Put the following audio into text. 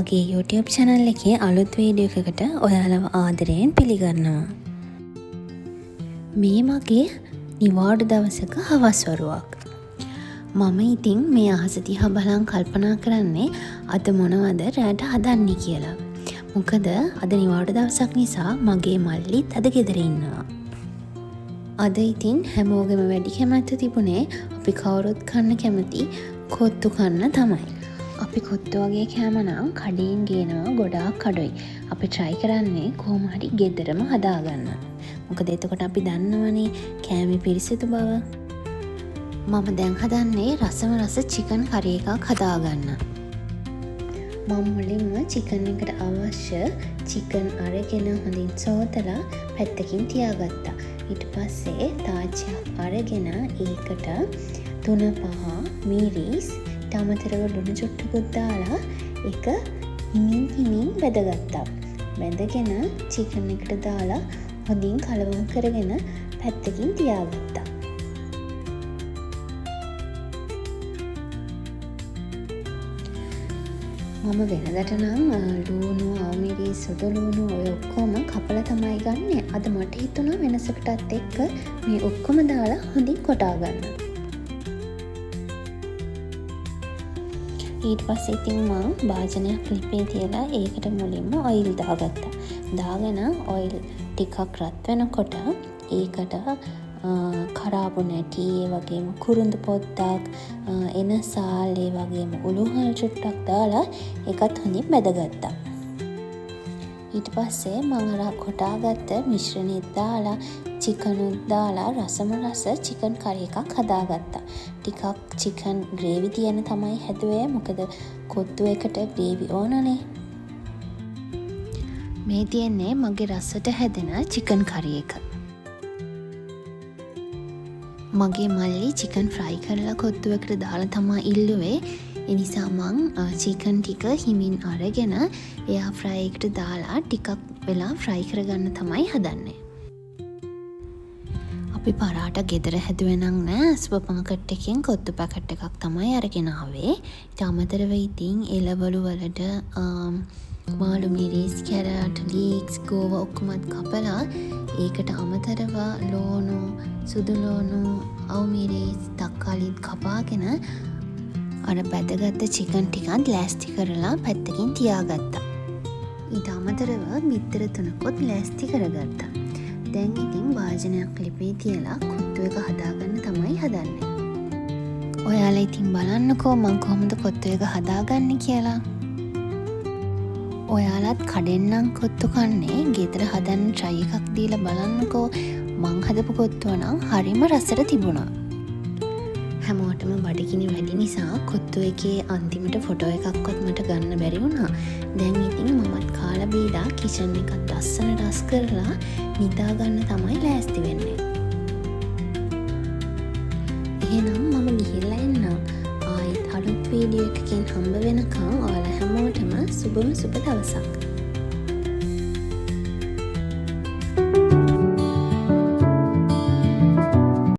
මගේ YouTube channel එකේ අලුත් වීඩියෝ එකකට ඔයාලව ආදරයෙන් පිළිගන්නවා. මේ මගේ නිවාඩු දවසක හවස් වරුවක්. මම ඉතින් මේ අහස දිහා බලන් කල්පනා කරන්නේ අද මොනවද රැට හදන්නේ කියලා. මොකද අද නිවාඩු දවසක් නිසා මගේ මල්ලිත් අද ගෙදර ඉන්නවා. අද ඉතින් හැමෝගෙම වැඩි කැමැත්ත තිබුණේ අපි කවුරුත් කන්න කැමති කොත්තු කන්න තමයි. අපි කොත්තු වගේ කෑම නම් කඩේන් ගේනවා ගොඩාක් අඩුයි. අපි try කරන්නේ කොහොම හරි ගෙදරම හදාගන්න. මොකද එතකොට අපි දන්නවනේ කෑමේ පිරිසිදු බව. මම දැන් හදන්නේ රසම රස chicken curry එකක් හදාගන්න. මම මුලින්ම chicken එකට අවශ්‍ය chicken අරගෙන හොඳින් සෝතලා පැත්තකින් තියාගත්තා. ඊට පස්සේ තාච්චියක් අරගෙන ඒකට 3-5 මිරිස් අමතරව ලුණු චුට්ටකුත් දාලා ඒක හිමින් බැදගත්තා. බැදගෙන චිකන් එකට දාලා හොඳින් කලවම් කරගෙන පැත්තකින් තියාගත්තා. මම වෙනදට නම් ලුණු, අවමිරිස්, සුදු ලුණු ඔය ඔක්කොම කපලා තමයි ගන්නෙ. අද මට හිතුණා වෙනසකටත් එක්ක මේ ඔක්කොම දාලා හොඳින් කොටා ගන්න. ඊට පස්සේ ඉතින් මම භාජනයක් ලිපේ තියලා ඒකට මුලින්ම ඔයිල් දාගත්තා. දාගෙන ඔයිල් ටිකක් රත් වෙනකොට ඒකට කරාබු නැටි, ඒ වගේම කුරුඳු පොත්තක්, එනසාල්, ඒ වගේම උළුහල් චුට්ටක් දාලා ඒකත් හොඳින් බැදගත්තා. ඊට පස්සේ මම අර කොටාගත්ත මිශ්‍රණෙත් දාලා චිකනුත් දාලා රසම රස චිකන් කරි එකක් හදාගත්තා. ටිකක් චිකන් ග්‍රේවි තියෙන තමයි හැදුවේ. මොකද කොත්තු එකට ග්‍රේවි ඕනනේ. මේ තියෙන්නේ මගේ රසට හැදෙන චිකන් කරි එක. මගේ මල්ලි චිකන් ෆ්‍රයි කරලා කොත්තු එකට දාලා තමයි ඉල්ලුවේ. ඒ නිසා මං චිකන් ටික හිමින් අරගෙන එයා ෆ්‍රයි එකට දාලා ටිකක් වෙලා ෆ්‍රයි කරගන්න තමයි හදන්නේ. අපි පරාට ගෙදර හැදුවේ නම් නෑ, සුපර් මාකට් එකෙන් කොත්තු පැකට් එකක් තමයි අරගෙන ආවේ. ඊට අමතරව ඉතින් එළවලු වලට මාළු මිරිස්, කැරට්, ලීක්ස්, ගෝව ඔක්කොමත් කපලා ඒකට අමතරව ලෝණු, සුදු ලෝණු, අවමිරිස්, තක්කාලිත් කපාගෙන අර බැදගත්ත චිකන් ටිකත් ලෑස්ති කරලා පැත්තකින් තියාගත්තා. ඊට අමතරව බිත්තර 3කොත් ලෑස්ති කරගත්තා. දැන් ඉතින් වාජනයක් ලිපේ තියලා කොත්තු එක හදාගන්න තමයි හදන්නේ. ඔයාලා ඉතින් බලන්නකෝ මං කොහොමද කොත්තු එක හදාගන්නේ කියලා. ඔයාලත් කඩෙන්නම් කොත්තු කන්නේ ගෙදර හදන්න try එකක් දීලා බලන්නකෝ. මං හදපු කොත්තුව නම් හරිම රසට තිබුණා. හැමෝටම බඩගිනි වැඩි නිසා කොත්තු එකේ අන්තිමට ෆොටෝ එකක්වත් මට ගන්න බැරි වුණා. දැන් ඉතින් මමත් කාලා බීලා කිචන් එකත් ලස්සනට රස් කරලා නිදා ගන්න තමයි ලෑස්ති වෙන්නේ. එහෙනම් මම ගිහිල්ලා එන්නම්. ආයෙත් අලුත් වීඩියෝ එකකින් හම්බ වෙනකන් ඔයාලා හැමෝටම සුබම සුබ දවසක්.